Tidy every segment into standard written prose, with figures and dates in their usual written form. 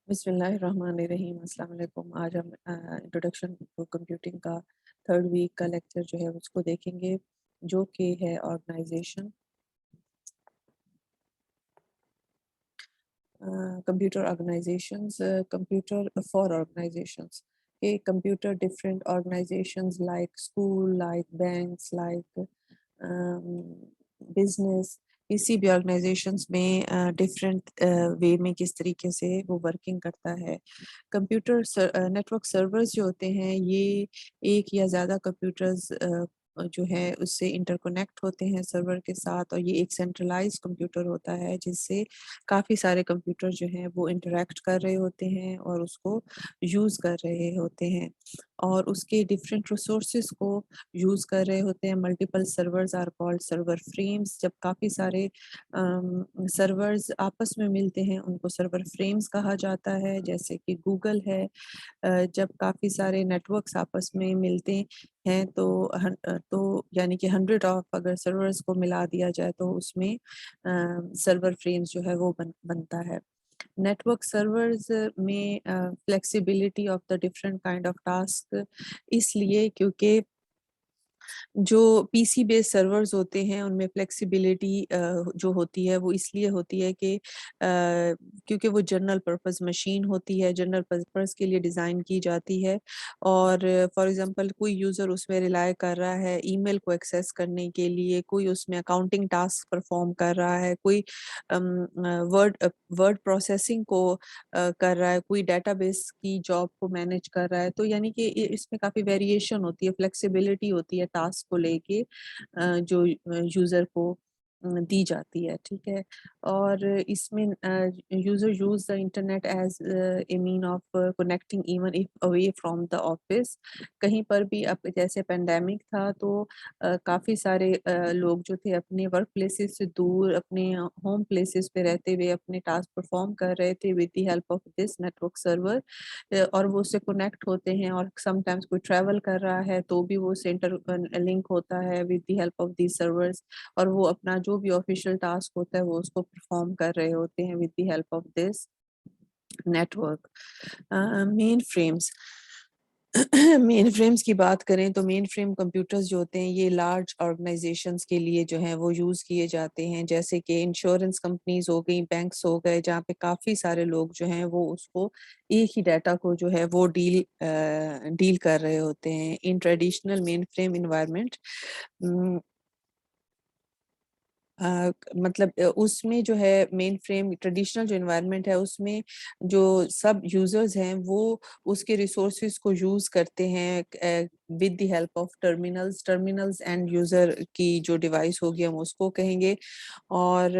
बिस्मिल्लाहिर्रहमानिर्रहीम। अस्सलाम वालेकुम। आज हम इंट्रोडक्शन टू कंप्यूटिंग का थर्ड वीक का लेक्चर जो है उसको देखेंगे, जो कि है organization, computer organizations, computer for organizations. के computer different organizations like school, like banks, like business, किसी भी ऑर्गेनाइजेशंस में डिफरेंट वे में किस तरीके से वो वर्किंग करता है। कंप्यूटर नेटवर्क सर्वर्स जो होते हैं ये एक या ज़्यादा कंप्यूटर्स जो है उससे इंटरकनेक्ट होते हैं सर्वर के साथ, और ये एक सेंट्रलाइज्ड कंप्यूटर होता है जिससे काफ़ी सारे कंप्यूटर जो हैं वो इंटरेक्ट कर रहे होते हैं और उसको यूज़ कर रहे होते हैं और उसके डिफरेंट रिसोर्सेज को यूज़ कर रहे होते हैं। Multiple servers are called server frames. जब काफ़ी सारे सर्वर्स आपस में मिलते हैं उनको सर्वर फ्रेम्स कहा जाता है, जैसे कि गूगल है। जब काफ़ी सारे नेटवर्क्स आपस में मिलते हैं तो तो यानी कि 100 ऑफ अगर सर्वर्स को मिला दिया जाए तो उसमें सर्वर फ्रेम्स जो है वो बनता है। नेटवर्क सर्वर्स में flexibility of the different kind of task, इसलिए क्योंकि जो पीसी बेस्ड सर्वर्स होते हैं उनमें फ्लेक्सिबिलिटी जो होती है वो इसलिए होती है कि क्योंकि वो जनरल पर्पस मशीन होती है, जनरल पर्पस के लिए डिज़ाइन की जाती है। और फॉर एग्जांपल कोई यूज़र उसमें रिलाय कर रहा है ईमेल को एक्सेस करने के लिए, कोई उसमें अकाउंटिंग टास्क परफॉर्म कर रहा है, कोई वर्ड वर्ड प्रोसेसिंग को कर रहा है, कोई डेटाबेस की जॉब को मैनेज कर रहा है। तो यानी कि इसमें काफ़ी वेरिएशन होती है, फ्लेक्सिबिलिटी होती है टास्क को लेके जो यूज़र को दी जाती है, ठीक है? और इसमें user use the internet as a mean of connecting even if away from the office. कहीं पर भी अब जैसे पेंडेमिक था तो काफ़ी सारे लोग जो थे अपने वर्क प्लेसेस से दूर अपने होम प्लेसेस पे रहते हुए अपने टास्क परफॉर्म कर रहे थे with the help of this network server. और वो उससे कनेक्ट होते हैं, और समटाइम्स कोई ट्रैवल कर रहा है तो भी वो सेंटर लिंक होता है with the help of these servers, और वो अपना जो भी ऑफिशियल टास्क होता है वो उसको परफॉर्म कर रहे होते हैं with the help of this network. Main frames main frames की बात करें तो मेन फ्रेम कंप्यूटर्स जो होते हैं ये लार्ज ऑर्गेनाइजेशंस के लिए जो हैं वो यूज़ किए जाते हैं, जैसे कि इंश्योरेंस कंपनीज हो गई, बैंक्स हो गए, जहाँ पे काफ़ी सारे लोग जो हैं वो उसको एक ही डाटा को जो है वो डील कर रहे होते हैं in traditional main frame environment. मतलब उसमें जो है मेन फ्रेम ट्रेडिशनल जो एनवायरनमेंट है उसमें जो सब यूजर्स हैं वो उसके रिसोर्सेज को यूज करते हैं with the help of terminals and user की जो डिवाइस होगी हम उसको कहेंगे। और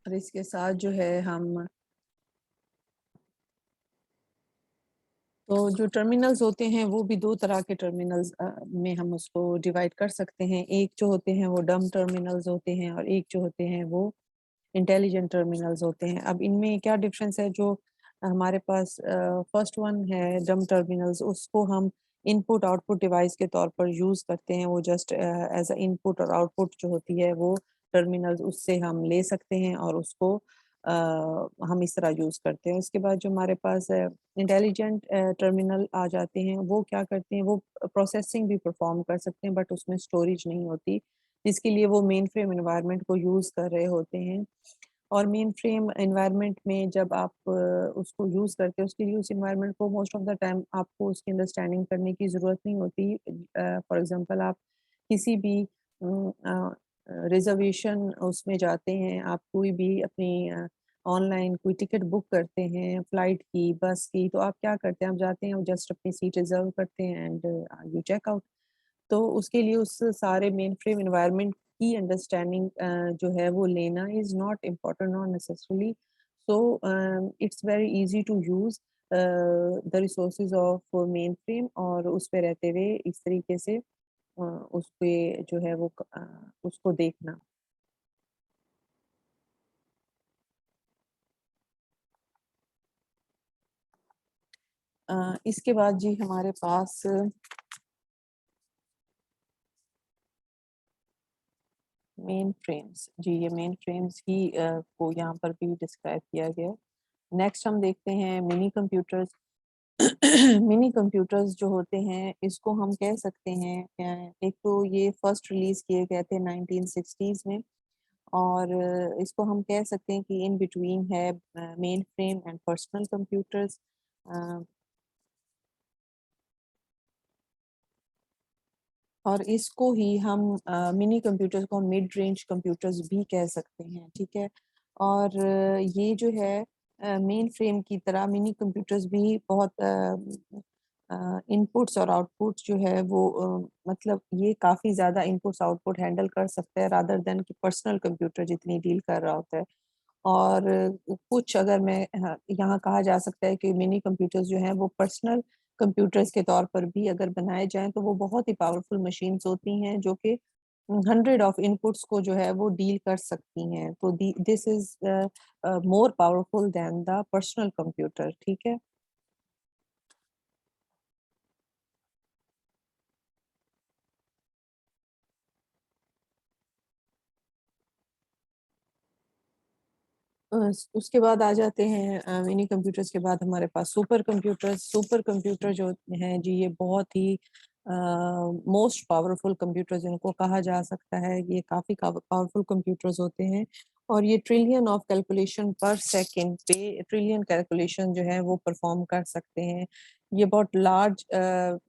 और इसके साथ जो है हम तो जो टर्मिनल्स होते हैं वो भी दो तरह के टर्मिनल्स में हम उसको डिवाइड कर सकते हैं। एक जो होते हैं वो डम टर्मिनल्स होते हैं और एक जो होते हैं वो इंटेलिजेंट टर्मिनल्स होते हैं। अब इनमें क्या डिफरेंस है? जो हमारे पास फर्स्ट वन है डम टर्मिनल्स, उसको हम इनपुट आउटपुट डिवाइस के तौर पर यूज़ करते हैं। वो जस्ट एज अ इनपुट और आउटपुट जो होती है वो टर्मिनल्स उससे हम ले सकते हैं और उसको हम इस तरह यूज़ करते हैं। उसके बाद जो हमारे पास इंटेलिजेंट टर्मिनल आ जाते हैं, वो क्या करते हैं, वो प्रोसेसिंग भी परफॉर्म कर सकते हैं बट उसमें स्टोरेज नहीं होती, जिसके लिए वो मेन फ्रेम एनवायरनमेंट को यूज़ कर रहे होते हैं। और मेन फ्रेम एनवायरनमेंट में जब आप उसको यूज़ करते हैं, उसके लिए उस एनवायरनमेंट को मोस्ट ऑफ द टाइम आपको उसकी अंडरस्टैंडिंग करने की ज़रूरत नहीं होती। फॉर एग्ज़ाम्पल आप किसी भी रिज़र्वेशन उसमें जाते हैं, आप कोई भी अपनी ऑनलाइन कोई टिकट बुक करते हैं, फ्लाइट की, बस की, तो आप क्या करते हैं, आप जाते हैं, जस्ट अपनी सीट रिज़र्व करते हैं एंड यू चेक आउट। तो उसके लिए उस सारे मेन फ्रेम एनवायरनमेंट की अंडरस्टैंडिंग जो है वो लेना is not important, not necessarily. So it's very easy to use the resources of mainframe, और उस पे रहते हुए इस तरीके से उस पे जो है वो उसको देखना। इसके बाद जी हमारे पास मेन फ्रेम्स जी, ये मेन फ्रेम्स ही को यहाँ पर भी डिस्क्राइब किया गया है। नेक्स्ट हम देखते हैं मिनी कंप्यूटर्स। मिनी कंप्यूटर्स जो होते हैं इसको हम कह सकते हैं एक तो ये फर्स्ट रिलीज किए गए थे 1960s में, और इसको हम कह सकते हैं कि इन बिटवीन है main frame and personal computers. और इसको ही हम मिनी कंप्यूटर्स को हम मिड रेंज कंप्यूटर्स भी कह सकते हैं, ठीक है। और ये जो है मेन फ्रेम की तरह मिनी कंप्यूटर्स भी बहुत इनपुट्स और आउटपुट्स जो है वो मतलब ये काफ़ी ज़्यादा इनपुट्स आउटपुट हैंडल कर सकता है रादर देन कि पर्सनल कंप्यूटर जितनी डील कर रहा होता है। और कुछ अगर मैं यहाँ कहा जा सकता है कि मिनी कंप्यूटर्स जो हैं वो पर्सनल कंप्यूटर्स के तौर पर भी अगर बनाए जाएँ तो वो बहुत ही पावरफुल मशीन्स होती हैं जो कि 100 ऑफ इनपुट्स को जो है वो डील कर सकती हैं। तो this is more powerful then the personal computer, ठीक है। उसके बाद आ जाते हैं मिनी कंप्यूटर्स के बाद हमारे पास सुपर कंप्यूटर्स। सुपर कंप्यूटर जो हैं जी, ये बहुत ही मोस्ट पावरफुल कंप्यूटर्स इनको कहा जा सकता है। ये काफ़ी पावरफुल कंप्यूटर्स होते हैं और ये ट्रिलियन ऑफ कैलकुलेशन पर सेकंड पे ट्रिलियन कैलकुलेशन जो है वो परफॉर्म कर सकते हैं। ये बहुत लार्ज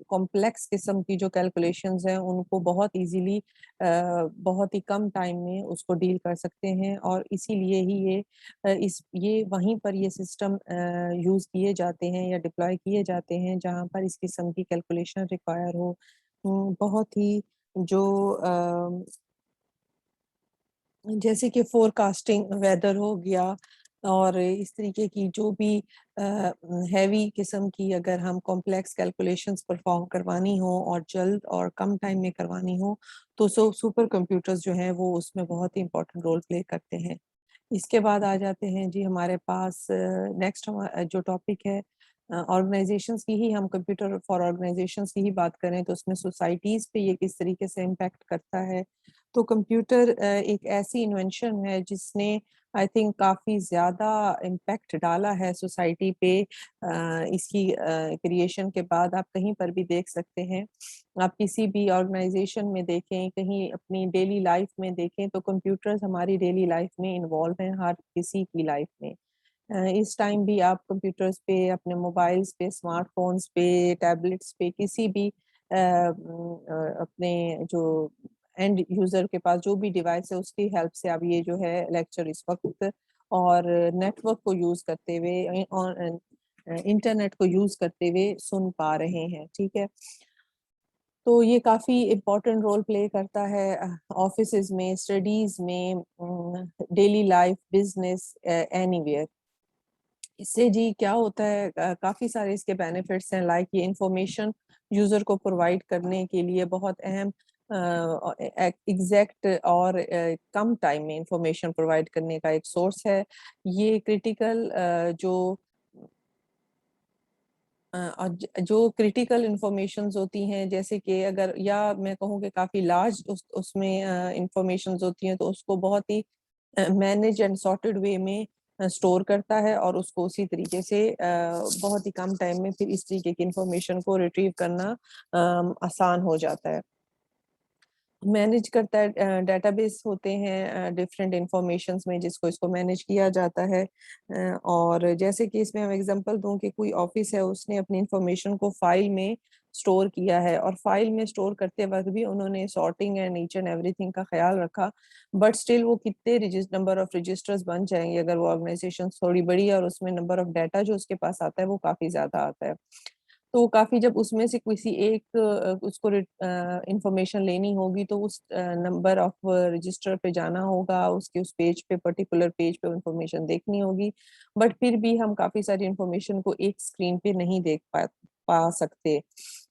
कॉम्प्लेक्स किस्म की जो कैलकुलेशंस हैं उनको बहुत इजीली बहुत ही कम टाइम में उसको डील कर सकते हैं, और इसीलिए ही ये इस ये वहीं पर ये सिस्टम यूज़ किए जाते हैं या डिप्लॉय किए जाते हैं जहाँ पर इस किस्म की कैलकुलेशन रिक्वायर हो। बहुत ही जो जैसे कि फोरकास्टिंग वेदर हो गया और इस तरीके की जो भी हैवी किस्म की अगर हम कॉम्प्लेक्स कैलकुलेशंस परफॉर्म करवानी हो और जल्द और कम टाइम में करवानी हो, तो सुपर कंप्यूटर्स जो हैं वो उसमें बहुत ही इम्पोर्टेंट रोल प्ले करते हैं। इसके बाद आ जाते हैं जी हमारे पास नेक्स्ट जो टॉपिक है ऑर्गेनाइजेशंस की ही हम कंप्यूटर फॉर ऑर्गेनाइजेशंस की ही बात करें तो उसमें सोसाइटीज पे ये किस तरीके से इम्पैक्ट करता है। तो कंप्यूटर एक ऐसी इन्वेंशन है जिसने आई थिंक काफ़ी ज़्यादा इम्पैक्ट डाला है सोसाइटी पे। इसकी क्रिएशन के बाद आप कहीं पर भी देख सकते हैं, आप किसी भी ऑर्गेनाइजेशन में देखें, कहीं अपनी डेली लाइफ में देखें तो कंप्यूटर्स हमारी डेली लाइफ में इन्वॉल्व हैं, हर किसी की लाइफ में। इस टाइम भी आप कंप्यूटर्स पे, अपने मोबाइल्स पे, स्मार्टफ़ोन्स पे, टैबलेट्स पे, किसी भी अपने जो एंड यूज़र के पास जो भी डिवाइस है उसकी हेल्प से आप ये जो है लेक्चर इस वक़्त और नेटवर्क को यूज़ करते हुए इंटरनेट को यूज़ करते हुए सुन पा रहे हैं, ठीक है? तो ये काफ़ी इम्पोर्टेंट रोल प्ले करता है ऑफ़िसेज़ में, स्टडीज़ में, डेली लाइफ़, बिज़नेस एनीवेयर। इससे जी क्या होता है काफ़ी सारे इसके बेनिफिट्स हैं, लाइक ये इंफॉर्मेशन यूज़र को प्रोवाइड करने के लिए बहुत अहम एग्जैक्ट और कम टाइम में इंफॉर्मेशन प्रोवाइड करने का एक सोर्स है। ये क्रिटिकल जो और जो क्रिटिकल इन्फॉर्मेशंस होती हैं जैसे कि अगर या मैं कहूँ कि काफ़ी लार्ज उसमें इन्फॉर्मेशंस होती हैं तो उसको बहुत ही मैनेज एंड सॉर्टेड वे में स्टोर करता है और उसको उसी तरीके से बहुत ही कम टाइम में फिर इस तरीके की इंफॉर्मेशन को रिट्रीव करना आसान हो जाता है। मैनेज करता है डेटाबेस होते हैं डिफरेंट इंफॉर्मेशंस में जिसको इसको मैनेज किया जाता है। और जैसे कि इसमें हम एग्जांपल दूं कि कोई ऑफिस है उसने अपनी इंफॉर्मेशन को फाइल में स्टोर किया है और फाइल में स्टोर करते वक्त भी उन्होंने sorting and each and everything का ख्याल रखा, बट स्टिल वो कितने नंबर ऑफ रजिस्टर्स बन जाएंगे अगर वो ऑर्गेनाइजेशन थोड़ी बड़ी है और उसमें नंबर ऑफ डाटा जो उसके पास आता है वो काफी ज्यादा आता है। तो काफ़ी जब उसमें से किसी एक उसको इन्फॉर्मेशन लेनी होगी तो उस नंबर ऑफ रजिस्टर पे जाना होगा, उसके उस पेज पे पर्टिकुलर पेज पे इन्फॉर्मेशन देखनी होगी। बट फिर भी हम काफ़ी सारी इन्फॉर्मेशन को एक स्क्रीन पे नहीं देख पा पा सकते।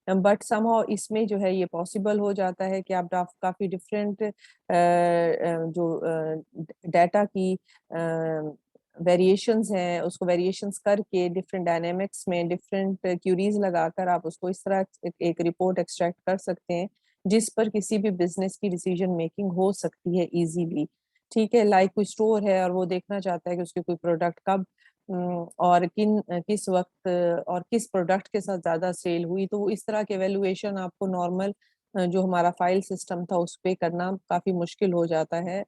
बट समहाउ इसमें जो है ये पॉसिबल हो जाता है कि आप काफ़ी डिफरेंट जो डाटा की वेरिएशंस हैं, उसको वेरिएशंस करके डिफरेंट डायनामिक्स में डिफरेंट क्यूरीज लगाकर आप उसको इस तरह एक रिपोर्ट एक्सट्रैक्ट कर सकते हैं जिस पर किसी भी बिजनेस की डिसीजन मेकिंग हो सकती है इजीली। ठीक है, लाइक कोई स्टोर है और वो देखना चाहता है कि उसके कोई प्रोडक्ट कब और किस वक्त और किस प्रोडक्ट के साथ ज्यादा सेल हुई, तो वो इस तरह के एवेल्युएशन आपको नॉर्मल जो हमारा फाइल सिस्टम था उस पे करना काफी मुश्किल हो जाता है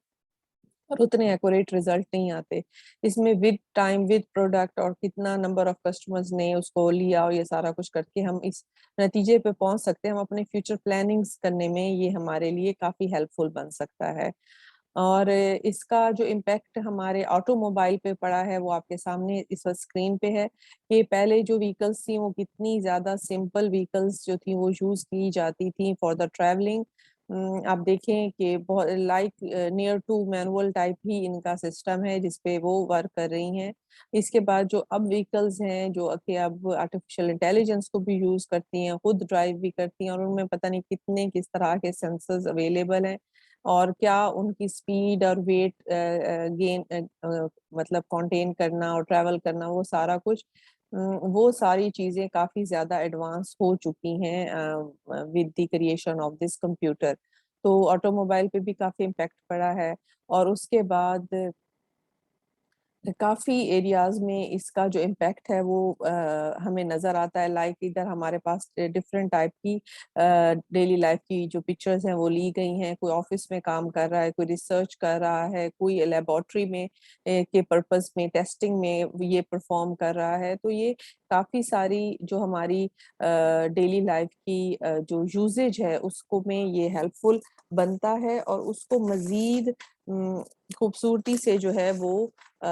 और उतने एक्यूरेट रिजल्ट नहीं आते। इसमें विद टाइम, विद प्रोडक्ट और कितना नंबर ऑफ कस्टमर्स ने उसको लिया और ये सारा कुछ करके हम इस नतीजे पे पहुंच सकते हैं। हम अपने फ्यूचर प्लानिंग्स करने में ये हमारे लिए काफी हेल्पफुल बन सकता है। और इसका जो इम्पैक्ट हमारे ऑटोमोबाइल पे पड़ा है वो आपके सामने इस वक्त स्क्रीन पे है कि पहले जो व्हीकल्स थी वो कितनी ज्यादा सिंपल व्हीकल्स जो थी वो यूज की जाती थी फॉर द ट्रैवलिंग। आप देखें कि बहुत like near to manual type ही इनका सिस्टम है जिसपे वो वर्क कर रही हैं। इसके बाद जो अब व्हीकल्स हैं जो कि अब आर्टिफिशियल इंटेलिजेंस को भी यूज करती हैं, खुद ड्राइव भी करती हैं और उनमें पता नहीं कितने किस तरह के सेंसर्स अवेलेबल हैं और क्या उनकी स्पीड और वेट गेन मतलब कंटेन करना और ट्रैवल करना वो सारा कुछ वो सारी चीजें काफी ज्यादा एडवांस हो चुकी हैं with the creation of this computer. तो ऑटोमोबाइल पे भी काफी इम्पैक्ट पड़ा है। और उसके बाद काफी एरियाज में इसका जो इम्पैक्ट है वो हमें नजर आता है। लाइक इधर हमारे पास डिफरेंट टाइप की डेली लाइफ की जो पिक्चर्स हैं वो ली गई हैं। कोई ऑफिस में काम कर रहा है, कोई रिसर्च कर रहा है, कोई लेबोरेटरी में के पर्पस में टेस्टिंग में ये परफॉर्म कर रहा है। तो ये काफी सारी जो हमारी डेली लाइफ की जो यूजेज है उसको में ये हेल्पफुल बनता है और उसको मजीद खूबसूरती से जो है वो अ,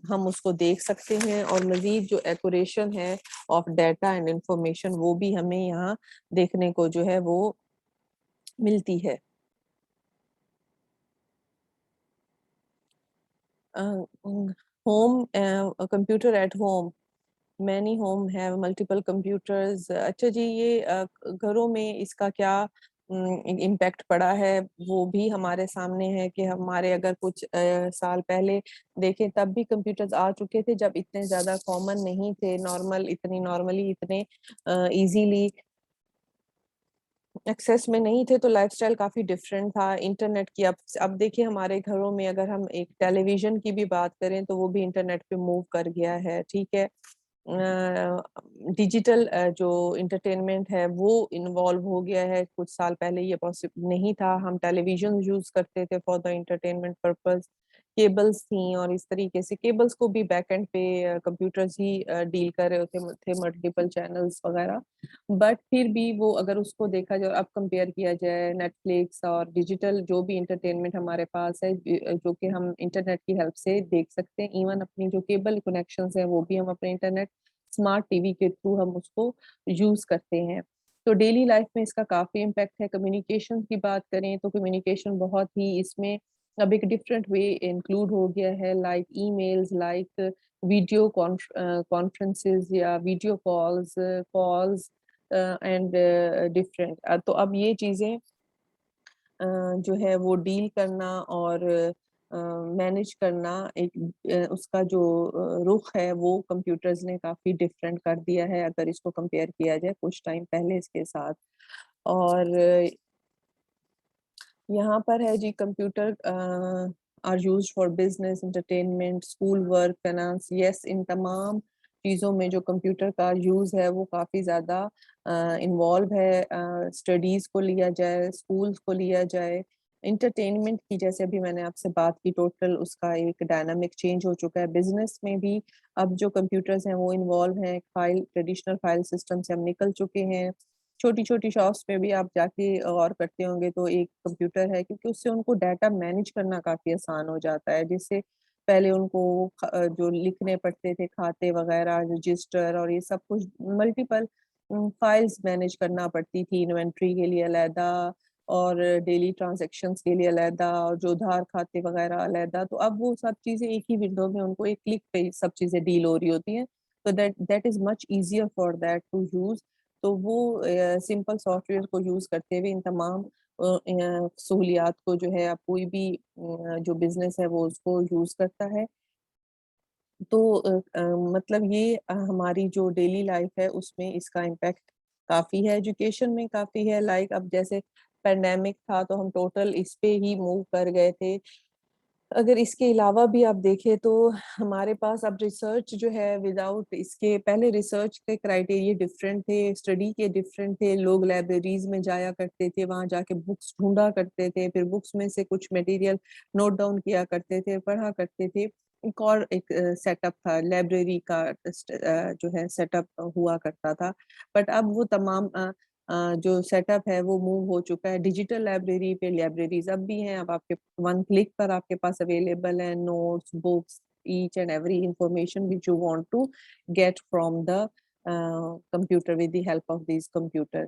हम उसको देख सकते हैं और मजीद जो एक्यूरेशन है ऑफ डाटा एंड इंफॉर्मेशन वो भी हमें यहाँ देखने को जो है वो मिलती है। Home computer at home, many home have multiple computers. अच्छा जी, ये घरों में इसका क्या इम्पैक्ट पड़ा है वो भी हमारे सामने है कि हमारे अगर कुछ साल पहले देखें तब भी कंप्यूटर्स आ चुके थे जब इतने ज्यादा कॉमन नहीं थे, नॉर्मल इतनी नॉर्मली इतने इजीली एक्सेस में नहीं थे, तो लाइफस्टाइल काफी डिफरेंट था इंटरनेट की। अब देखिए हमारे घरों में अगर हम एक टेलीविजन की भी बात करें तो वो भी इंटरनेट पे मूव कर गया है। ठीक है, डिजिटल जो इंटरटेनमेंट है वो इन्वॉल्व हो गया है। कुछ साल पहले ये पॉसिबल नहीं था, हम टेलीविजन यूज करते थे for the entertainment purpose. Cables थी और इस तरीके से केबल्स को भी बैकएंड पे कंप्यूटर्स ही डील कर रहे होते थे, मल्टीपल चैनल्स वगैरह। बट फिर भी वो अगर उसको देखा जाए, अब कंपेयर किया जाए नेटफ्लिक्स और डिजिटल जो भी इंटरटेनमेंट हमारे पास है जो कि हम इंटरनेट की हेल्प से देख सकते हैं, इवन अपनी जो केबल कनेक्शंस हैं वो भी हम अपने इंटरनेट स्मार्ट टीवी के थ्रू हम उसको यूज करते हैं। तो डेली लाइफ में इसका काफी इम्पैक्ट है। कम्युनिकेशन की बात करें तो कम्युनिकेशन बहुत ही इसमें अब एक डिफरेंट वे इंक्लूड हो गया है, like emails, like video conferences या वीडियो कॉल्स एंड डिफरेंट। तो अब ये चीजें जो है वो डील करना और मैनेज करना एक उसका जो रुख है वो कंप्यूटर्स ने काफी डिफरेंट कर दिया है अगर इसको कंपेयर किया जाए कुछ टाइम पहले इसके साथ। और यहाँ पर है जी, computer are used for business, entertainment, school work, finance. Yes, इन तमाम चीज़ों में जो कंप्यूटर का यूज़ है वो काफ़ी ज़्यादा इन्वॉल्व है। स्टडीज़ को लिया जाए, स्कूल्स को लिया जाए, इंटरटेनमेंट की जैसे अभी मैंने आपसे बात की, टोटल उसका एक डायनामिक चेंज हो चुका है। बिजनेस में भी अब जो कंप्यूटर्स हैं वो इन्वॉल्व हैं। फाइल ट्रेडिशनल फाइल सिस्टम से हम निकल चुके हैं। छोटी छोटी शॉप्स में भी आप जाके गौर करते होंगे तो एक कंप्यूटर है, क्योंकि उससे उनको डाटा मैनेज करना काफी आसान हो जाता है। जिससे पहले उनको जो लिखने पड़ते थे खाते वगैरह, रजिस्टर और ये सब कुछ मल्टीपल फाइल्स मैनेज करना पड़ती थी, इन्वेंट्री के लिए अलहदा और डेली ट्रांजैक्शंस के लिए अलहदा और जो उधार खाते वगैरह अलहदा। तो अब वो सब चीजें एक ही विंडो में उनको एक क्लिक पे सब चीजें डील हो रही होती हैं। तो that is much easier for that to use. तो वो सिंपल सॉफ्टवेयर को यूज करते हुए इन तमाम सहूलियात को जो है, आप कोई भी जो बिजनेस है वो उसको यूज करता है। तो मतलब ये हमारी जो डेली लाइफ है उसमें इसका इम्पैक्ट काफ़ी है, एजुकेशन में काफ़ी है। लाइक अब जैसे पैंडेमिक था तो हम टोटल इस पे ही मूव कर गए थे। अगर इसके अलावा भी आप देखें तो हमारे पास अब रिसर्च जो है विदाउट इसके, पहले रिसर्च के क्राइटेरिया डिफरेंट थे, स्टडी के डिफरेंट थे। लोग लाइब्रेरीज में जाया करते थे, वहां जाके बुक्स ढूंढा करते थे, फिर बुक्स में से कुछ मटेरियल नोट डाउन किया करते थे, पढ़ा करते थे। एक सेटअप था लाइब्रेरी का, जो है सेटअप हुआ करता था। बट अब वो तमाम जो सेटअप है वो मूव हो चुका है डिजिटल लाइब्रेरी पे। लाइब्रेरीज अब भी हैं, अब आपके वन क्लिक पर आपके पास अवेलेबल है notes, books, each and every information which you want to get from the computer with the help of these computer।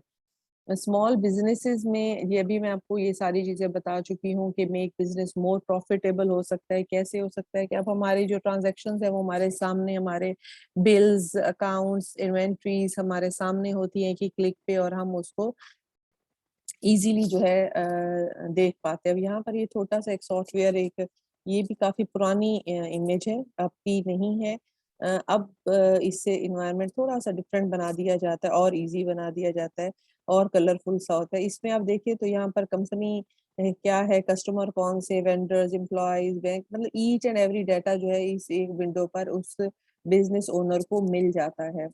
Small businesses में ये भी मैं आपको ये सारी चीजें बता चुकी हूँ कि मेक बिजनेस मोर प्रॉफिटेबल हो सकता है। कैसे हो सकता है कि अब हमारी जो ट्रांजैक्शंस है वो हमारे सामने, हमारे बिल्स, अकाउंट्स, इन्वेंट्रीज हमारे सामने होती है कि क्लिक पे, और हम उसको इजीली जो है देख पाते हैं। अब यहाँ पर ये छोटा सा एक सॉफ्टवेयर, एक ये भी काफी पुरानी इमेज है, अब की नहीं है। अब इससे इन्वायरमेंट थोड़ा सा डिफरेंट बना दिया जाता है और इजी बना दिया जाता है और कलरफुल सा होता है। इसमें आप देखिए तो यहाँ पर कंपनी क्या है, कस्टमर कौन से, वेंडर्स, एम्प्लॉयज, बैंक, मतलब ईच एंड एवरी डाटा जो है इस एक विंडो पर उस बिजनेस ओनर को मिल जाता है।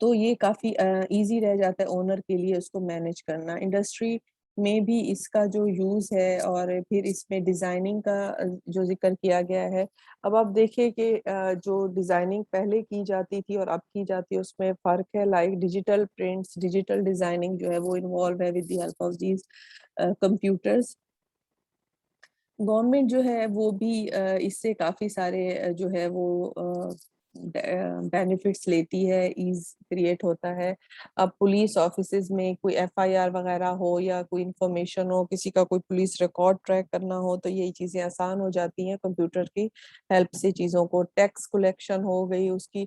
तो ये काफी इजी रह जाता है ओनर के लिए उसको मैनेज करना। इंडस्ट्री में भी इसका जो यूज है, और फिर इसमें डिजाइनिंग का जो जिक्र किया गया है। अब आप देखिए कि जो डिजाइनिंग पहले की जाती थी और अब की जाती है उसमें फर्क है। Like digital prints, digital designing जो है वो इन्वॉल्व है with the help of these computers. Government जो है वो भी इससे काफी सारे जो है वो बेनिफिट्स लेती है, ईज क्रिएट होता है। अब पुलिस ऑफिसेज में कोई एफआईआर वगैरह हो या कोई इंफॉर्मेशन हो, किसी का कोई पुलिस रिकॉर्ड ट्रैक करना हो, तो ये चीजें आसान हो जाती हैं कंप्यूटर की हेल्प से। चीजों को, टैक्स कलेक्शन हो गई, उसकी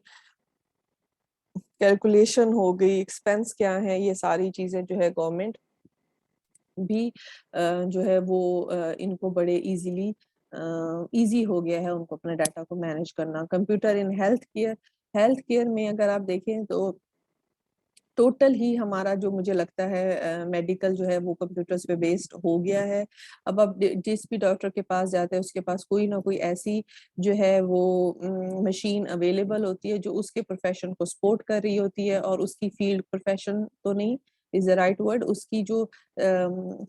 कैलकुलेशन हो गई, एक्सपेंस क्या है, ये सारी चीजें जो है गवर्नमेंट भी जो है वो इनको बड़े इजीली इजी हो गया है उनको अपने डाटा को मैनेज करना। Computer in health care, health care में अगर आप देखें तो टोटल ही हमारा जो मुझे लगता है मेडिकल जो है वो कंप्यूटर्स पे बेस्ड हो गया है। अब आप जिस भी डॉक्टर के पास जाते हैं उसके पास कोई ना कोई ऐसी जो है वो मशीन अवेलेबल होती है जो उसके प्रोफेशन को सपोर्ट कर रही होती है, और उसकी फील्ड, प्रोफेशन तो नहीं इज द राइट वर्ड, उसकी जो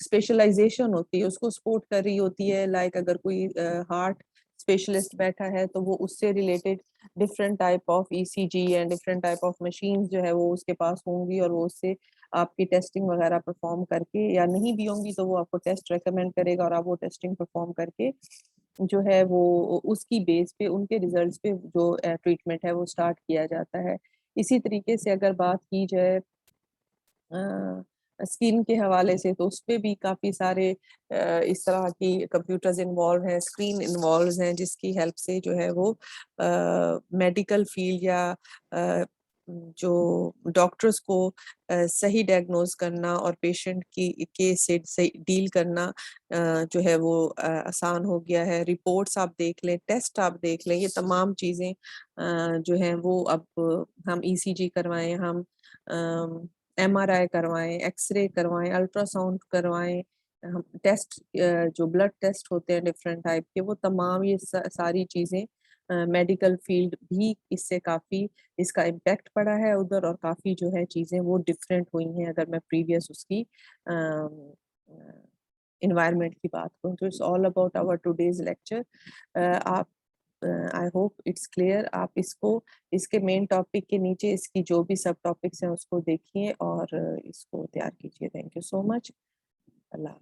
स्पेशलाइजेशन होती है उसको सपोर्ट कर रही होती है। लाइक अगर कोई हार्ट स्पेशलिस्ट बैठा है तो वो उससे related different type of ECG and different type of machine जो है वो उसके पास होंगी, और वो उससे आपकी टेस्टिंग वगैरह परफॉर्म करके, या नहीं भी होंगी तो वो आपको टेस्ट रेकमेंड करेगा, और आप वो टेस्टिंग परफॉर्म करके जो है वो उसकी बेस पे, उनके रिजल्ट्स पे जो ट्रीटमेंट है वो स्टार्ट किया जाता है। इसी तरीके से अगर बात की जाए स्किन के हवाले से, तो उसपे भी काफी सारे इस तरह की कंप्यूटर्स इन्वॉल्व हैं, स्क्रीन इन्वॉल्व हैं, जिसकी हेल्प से जो है वो मेडिकल फील्ड या जो डॉक्टर्स को सही डायग्नोज करना और पेशेंट की केस से सही डील करना जो है वो आसान हो गया है। रिपोर्ट्स आप देख लें, टेस्ट आप देख लें, ये तमाम चीजें जो हैं वो अब हम ईसीजी करवाएं, हम एमआरआई करवाएं, एक्सरे करवाएं, अल्ट्रासाउंड करवाएं, हम टेस्ट जो ब्लड टेस्ट होते हैं डिफरेंट टाइप के, वो तमाम ये सारी चीजें मेडिकल फील्ड भी इससे काफी इसका इम्पैक्ट पड़ा है उधर, और काफी जो है चीजें वो डिफरेंट हुई हैं अगर मैं प्रीवियस उसकी इन्वायरमेंट की बात करूँ। तो it's all about our today's lecture. आप आई होप इट्स क्लियर। आप इसको, इसके मेन टॉपिक के नीचे इसकी जो भी सब टॉपिक्स हैं उसको देखिए और इसको तैयार कीजिए। Thank you so much. Allah.